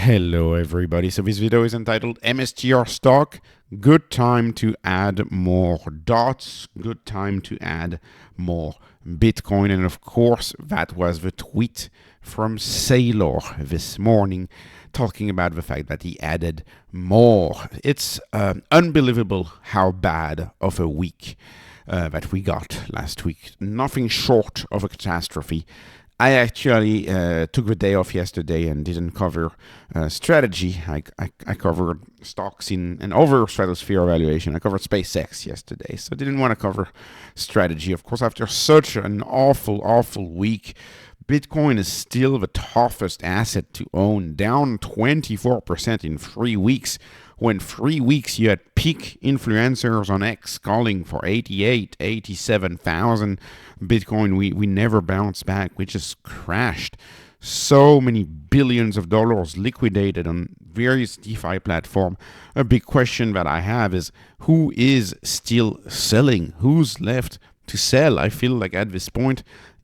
Hello everybody, so this video is entitled MSTR stock, good time to add more dots, good time to add more Bitcoin. And of course that was the tweet from Sailor this morning talking about the fact that he added more. It's unbelievable how bad of a week that we got last week. Nothing short of a catastrophe. I actually took the day off yesterday and didn't cover strategy. I covered stocks in an over stratosphere evaluation. I covered SpaceX yesterday, so I didn't want to cover strategy. Of course, after such an awful week, Bitcoin is still the toughest asset to own, down 24% in 3 weeks. When 3 weeks you had peak influencers on X calling for 88, 87,000 Bitcoin, we never bounced back. We just crashed. So many billions of dollars liquidated on various DeFi platforms. A big question that I have is who is still selling? Who's left to sell? I feel like at this point,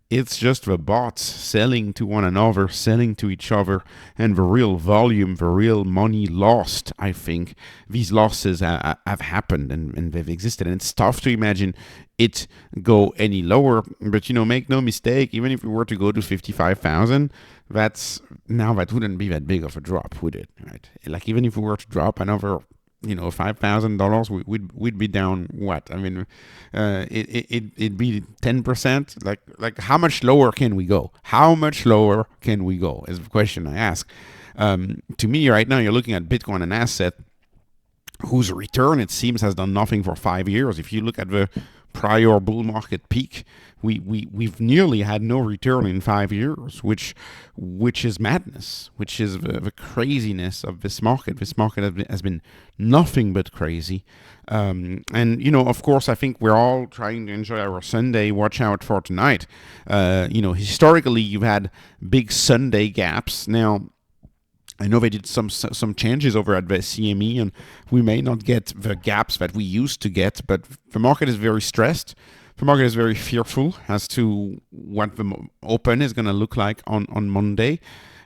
it's just the bots selling to one another, selling to each other, and the real volume, the real money lost. I think these losses have happened and they've existed, and it's tough to imagine it go any lower. But make no mistake, even if we were to go to 55,000, that wouldn't be that big of a drop, would it? Right? Like even if we were to drop another $5,000, we'd be down what? I mean, it'd be 10%. Like how much lower can we go? How much lower can we go? Is the question I ask. To me, right now, you're looking at Bitcoin, an asset whose return, it seems, has done nothing for 5 years. If you look at the prior bull market peak, we've nearly had no return in 5 years, which is madness, which is the craziness of this market. This market has been nothing but crazy. And of course, I think we're all trying to enjoy our Sunday. Watch out for tonight. Historically, you've had big Sunday gaps. Now, I know they did some changes over at the CME, and we may not get the gaps that we used to get, but the market is very stressed. The market is very fearful as to what the open is going to look like on Monday.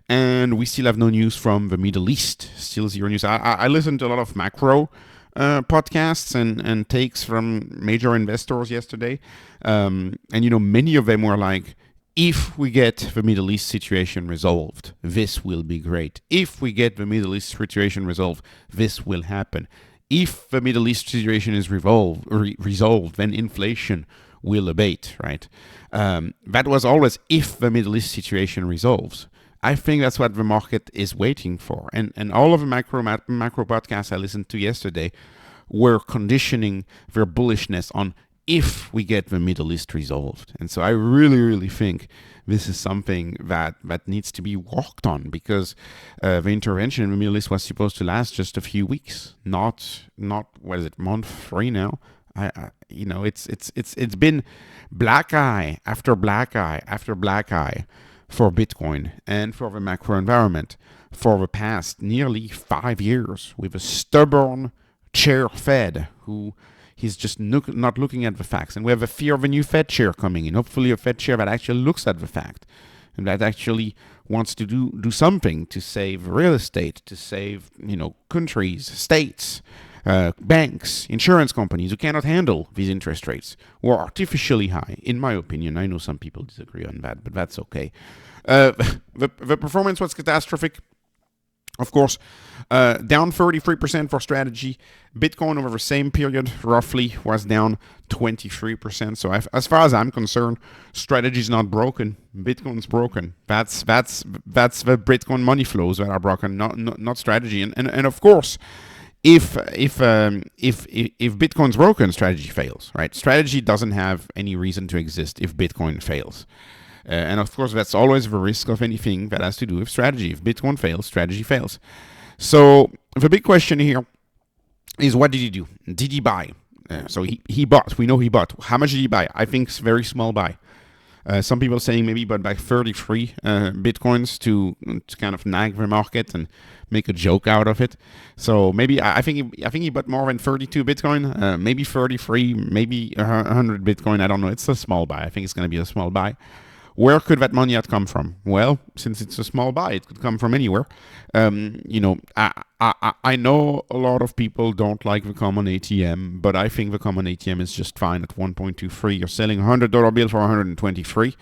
And we still have no news from the Middle East, still zero news. I listened to a lot of macro podcasts and takes from major investors yesterday. And many of them were like, if we get the Middle East situation resolved, this will be great. If we get the Middle East situation resolved, this will happen. If the Middle East situation is resolved, then inflation will abate, right? That was always if the Middle East situation resolves. I think that's what the market is waiting for. And all of the macro podcasts I listened to yesterday were conditioning their bullishness on if we get the Middle East resolved. And so I really think this is something that needs to be worked on, because the intervention in the Middle East was supposed to last just a few weeks, not what is it, month 3 now. It's been black eye after black eye after black eye for Bitcoin and for the macro environment for the past nearly 5 years, with a stubborn chair Fed who he's just not looking at the facts. And we have a fear of a new Fed chair coming in. Hopefully a Fed chair that actually looks at the fact and that actually wants to do something to save real estate, to save countries, states, banks, insurance companies who cannot handle these interest rates, who are artificially high, in my opinion. I know some people disagree on that, but that's okay. The performance was catastrophic. Of course, down 33% for strategy. Bitcoin over the same period roughly was down 23%. So as far as I'm concerned, strategy is not broken. Bitcoin's broken. That's the Bitcoin money flows that are broken, not strategy. And of course, if Bitcoin's broken, strategy fails, right? Strategy doesn't have any reason to exist if Bitcoin fails. And of course, that's always the risk of anything that has to do with strategy. If Bitcoin fails, strategy fails. So the big question here is, what did he do? Did he buy? So he bought. We know he bought. How much did he buy? I think it's a very small buy. Some people saying maybe he bought back 33 Bitcoins to kind of nag the market and make a joke out of it. So maybe I think he bought more than 32 Bitcoin, maybe 33, maybe 100 Bitcoin. I don't know. It's a small buy. I think it's going to be a small buy. Where could that money have come from? Well, since it's a small buy, it could come from anywhere. I know a lot of people don't like the common ATM, but I think the common ATM is just fine at 1.23. You're selling a $100 bill for 123.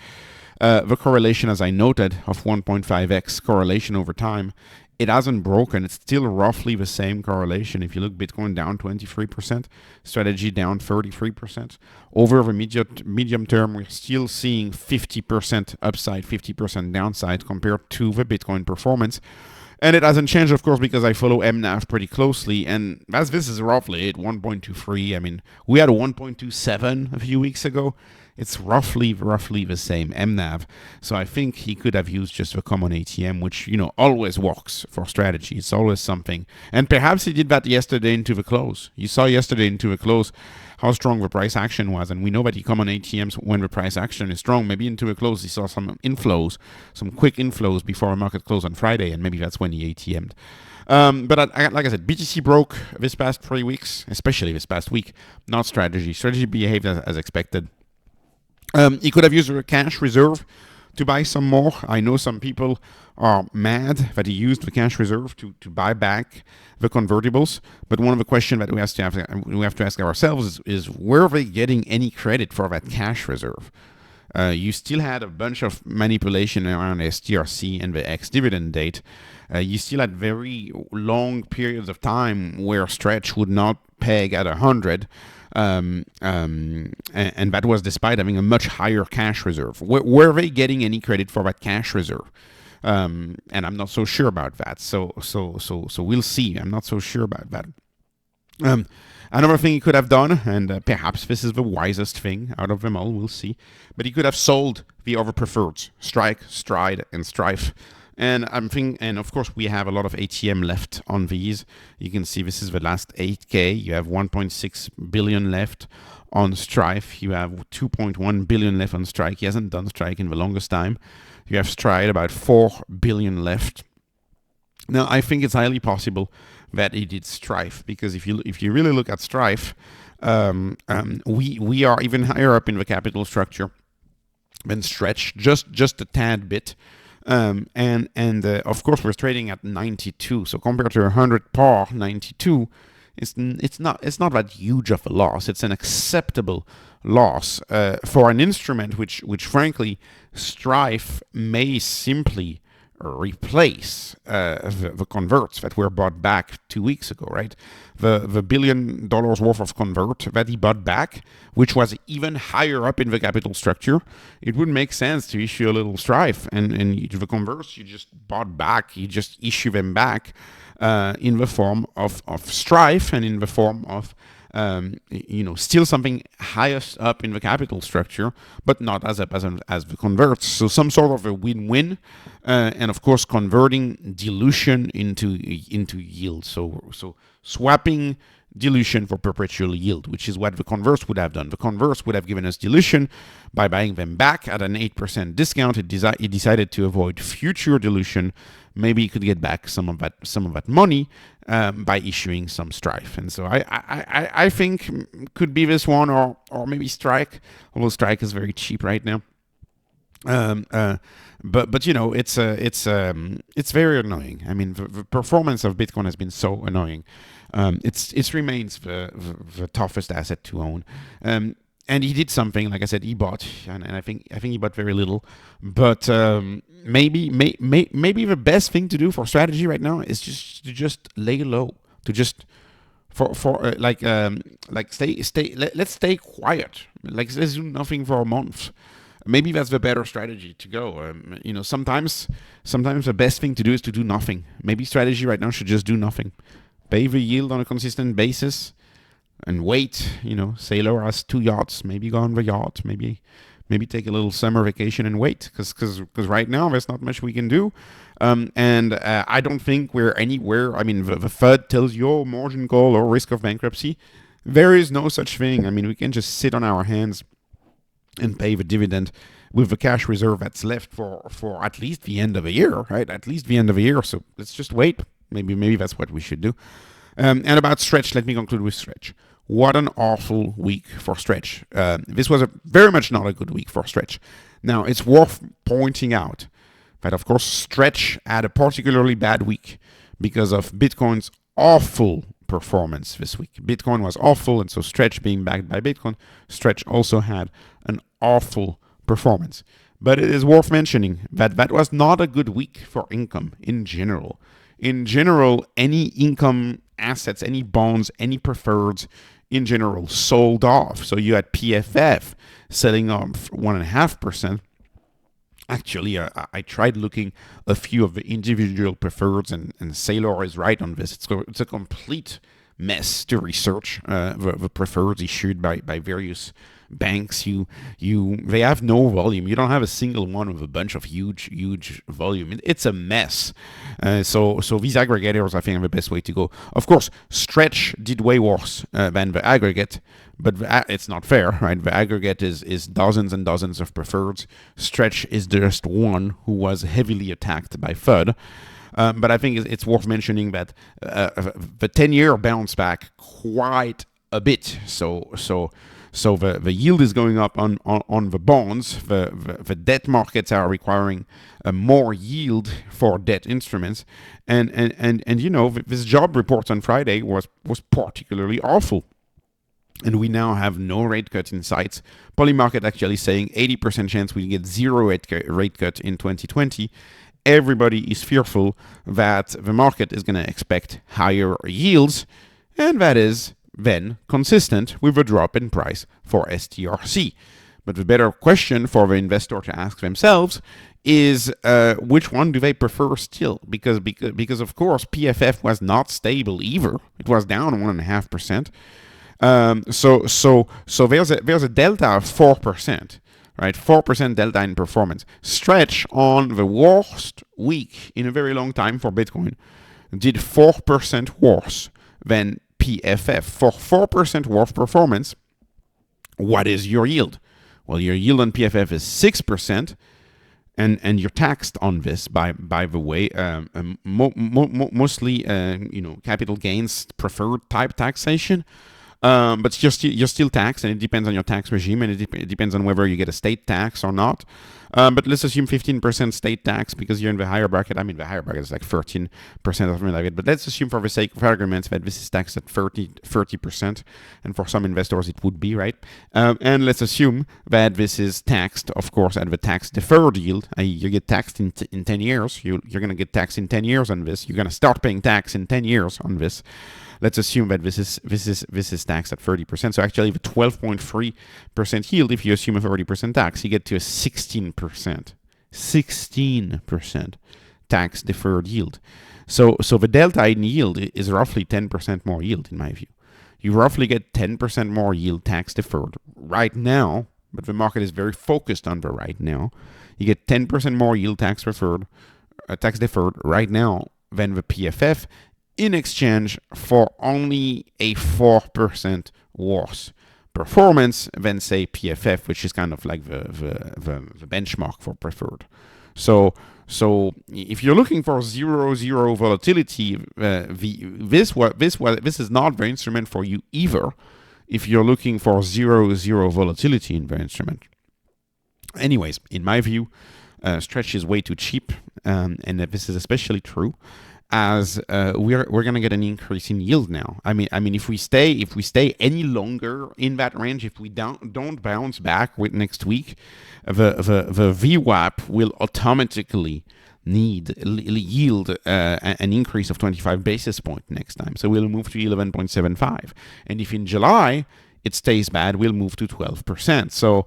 The correlation, as I noted, of 1.5x correlation over time, it hasn't broken. It's still roughly the same correlation. If you look, Bitcoin down 23%, strategy down 33%. Over the medium term, we're still seeing 50% upside, 50% downside compared to the Bitcoin performance. And it hasn't changed, of course, because I follow MNAV pretty closely. And as this is roughly at 1.23, I mean, we had a 1.27 a few weeks ago. It's roughly the same MNAV. So I think he could have used just the common ATM, which, always works for strategy. It's always something. And perhaps he did that yesterday into the close. You saw yesterday into the close how strong the price action was. And we know that the common ATMs, when the price action is strong, maybe into the close, he saw some inflows, some quick inflows before a market close on Friday. And maybe that's when he ATM'd. But like I said, BTC broke this past 3 weeks, especially this past week, not strategy. Strategy behaved as expected. He could have used a cash reserve to buy some more. I know some people are mad that he used the cash reserve to buy back the convertibles. But one of the questions that we have to ask ourselves is were they getting any credit for that cash reserve? You still had a bunch of manipulation around STRC and the ex-dividend date. You still had very long periods of time where Stretch would not peg at 100. And that was despite having a much higher cash reserve. Were they getting any credit for that cash reserve? And I'm not so sure about that. So we'll see. I'm not so sure about that. Another thing he could have done, and perhaps this is the wisest thing out of them all, we'll see, but he could have sold the other preferreds, Strike, Stride, and Strife. And of course, we have a lot of ATM left on these. You can see this is the last 8K. You have 1.6 billion left on Strife. You have 2.1 billion left on Strike. He hasn't done Strike in the longest time. You have Stride, about 4 billion left. Now, I think it's highly possible that he did Strife, because if you really look at Strife, we are even higher up in the capital structure than Stretch, just a tad bit. Of course, we're trading at 92. So compared to 100 par, 92, it's not that huge of a loss. It's an acceptable loss for an instrument which frankly, Strife may simply replace the converts that were bought back 2 weeks ago, right? The $1 billion worth of convert that he bought back, which was even higher up in the capital structure. It would make sense to issue a little Strife, and the converts you just bought back, you just issue them back in the form of Strife and in the form of still something highest up in the capital structure, but not as the converts. So some sort of a win-win, and of course converting dilution into yield. So swapping dilution for perpetual yield, which is what the converse would have done. The converse would have given us dilution by buying them back at an 8% discount. It decided to avoid future dilution. Maybe you could get back some of that money by issuing some Strife. And so I think could be this one or maybe Strike, although Strike is very cheap right now. But it's very annoying. I mean, the performance of Bitcoin has been so annoying. It remains the toughest asset to own. And he did something, like I said, he bought, and I think he bought very little. But maybe the best thing to do for strategy right now is just lay low, to just let's stay quiet. Like, let's do nothing for a month. Maybe that's the better strategy to go. Sometimes the best thing to do is to do nothing. Maybe strategy right now should just do nothing. Pay the yield on a consistent basis and wait. Sailor has 2 yachts. Maybe go on the yacht. Maybe take a little summer vacation and wait. Because right now there's not much we can do. And I don't think we're anywhere. I mean, the FUD tells you margin call or risk of bankruptcy. There is no such thing. I mean, we can just sit on our hands and pay the dividend with the cash reserve that's left for at least the end of a year, right? At least the end of a year. So let's just wait. Maybe that's what we should do. And about Stretch, let me conclude with Stretch. What an awful week for Stretch. This was very much not a good week for Stretch. Now, it's worth pointing out that, of course, Stretch had a particularly bad week because of Bitcoin's awful performance this week. Bitcoin was awful, and so Stretch being backed by Bitcoin, Stretch also had an awful performance. But it is worth mentioning that that was not a good week for income in general. In general, any income assets, any bonds, any preferreds in general sold off. So you had PFF selling off 1.5%. Actually, I tried looking a few of the individual preferreds, and Saylor is right on this. It's a complete mess to research the preferreds issued by various banks. They have no volume. You don't have a single one with a bunch of huge volume. It's a mess. So these aggregators, I think, are the best way to go. Of course, Stretch did way worse than the aggregate, but it's not fair, right? The aggregate is dozens and dozens of preferreds. Stretch is just one who was heavily attacked by FUD. But I think it's worth mentioning that the 10-year bounced back quite a bit. So the yield is going up on the bonds. The debt markets are requiring more yield for debt instruments. And this job report on Friday was particularly awful. And we now have no rate cut in sight. Polymarket actually saying 80% chance we get zero rate cut in 2020. Everybody is fearful that the market is going to expect higher yields, and that is then consistent with a drop in price for STRC. But the better question for the investor to ask themselves is which one do they prefer still? Because of course PFF was not stable either. It was down 1.5%. So there's a delta of 4%, right? 4% delta in performance. Stretch on the worst week in a very long time for Bitcoin did 4% worse than PFF. For 4% worse performance, what is your yield? Well, your yield on PFF is 6%, and you're taxed on this by the way, mostly capital gains preferred type taxation. But you're still taxed, and it depends on your tax regime, and it depends on whether you get a state tax or not. But let's assume 15% state tax because you're in the higher bracket. I mean, the higher bracket is like 13% or something like that. But let's assume for the sake of argument that this is taxed at 30%, and for some investors it would be, right? And let's assume that this is taxed, of course, at the tax deferred yield. You get taxed in 10 years. You're going to get taxed in 10 years on this. You're going to start paying tax in 10 years on this. Let's assume that this is taxed at 30%. So actually, the 12.3% yield, if you assume a 30% tax, you get to a 16% tax deferred yield. So the delta in yield is roughly 10% more yield, in my view. You roughly get 10% more yield tax deferred right now, but the market is very focused on the right now. You get 10% more yield tax deferred right now than the PFF, in exchange for only a 4% worse performance than, say, PFF, which is kind of like the benchmark for preferred. So if you're looking for 0 volatility, this is not the instrument for you either. If you're looking for 0 volatility in the instrument. Anyways, in my view, Stretch is way too cheap, and this is especially true as we're going to get an increase in yield now. I mean, if we stay any longer in that range, if we don't bounce back with next week, the VWAP will automatically yield an increase of 25 basis points next time. So we'll move to 11.75, and if in July it stays bad, we'll move to 12%. So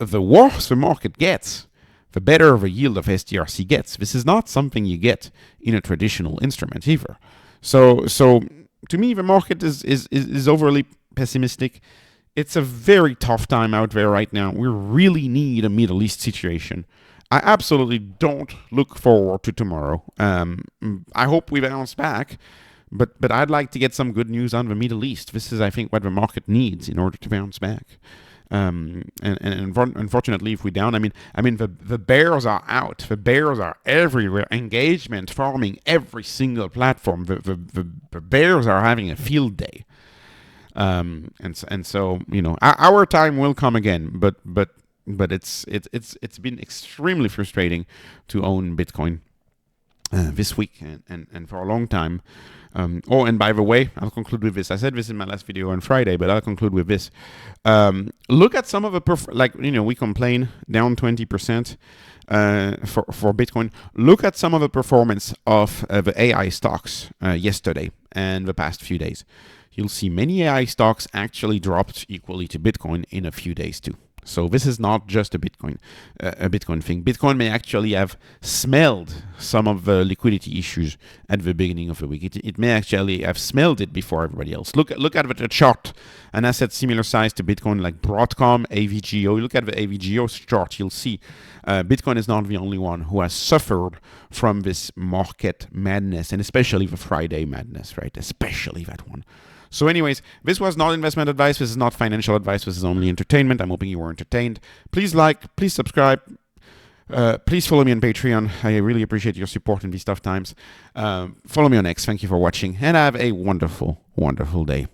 the worse the market gets, the better the yield of STRC gets. This is not something you get in a traditional instrument either. So to me, the market is overly pessimistic. It's a very tough time out there right now. We really need a Middle East situation. I absolutely don't look forward to tomorrow. I hope we bounce back, but I'd like to get some good news on the Middle East. This is, I think, what the market needs in order to bounce back. And unfortunately, if we down, I mean the bears are out. The bears are everywhere. Engagement farming every single platform. The bears are having a field day. And so our time will come again. But but it's been extremely frustrating to own Bitcoin this week and for a long time. And by the way, I'll conclude with this. I said this in my last video on Friday, but I'll conclude with this. Look at some of the we complain down 20% for Bitcoin. Look at some of the performance of the AI stocks yesterday and the past few days. You'll see many AI stocks actually dropped equally to Bitcoin in a few days too. So this is not just a Bitcoin thing. Bitcoin may actually have smelled some of the liquidity issues at the beginning of the week. It may actually have smelled it before everybody else. Look at the chart. An asset similar size to Bitcoin like Broadcom, AVGO. Look at the AVGO chart. You'll see Bitcoin is not the only one who has suffered from this market madness, and especially the Friday madness, right? Especially that one. So anyways, this was not investment advice. This is not financial advice. This is only entertainment. I'm hoping you were entertained. Please like, please subscribe. Please follow me on Patreon. I really appreciate your support in these tough times. Follow me on X. Thank you for watching, and have a wonderful, wonderful day.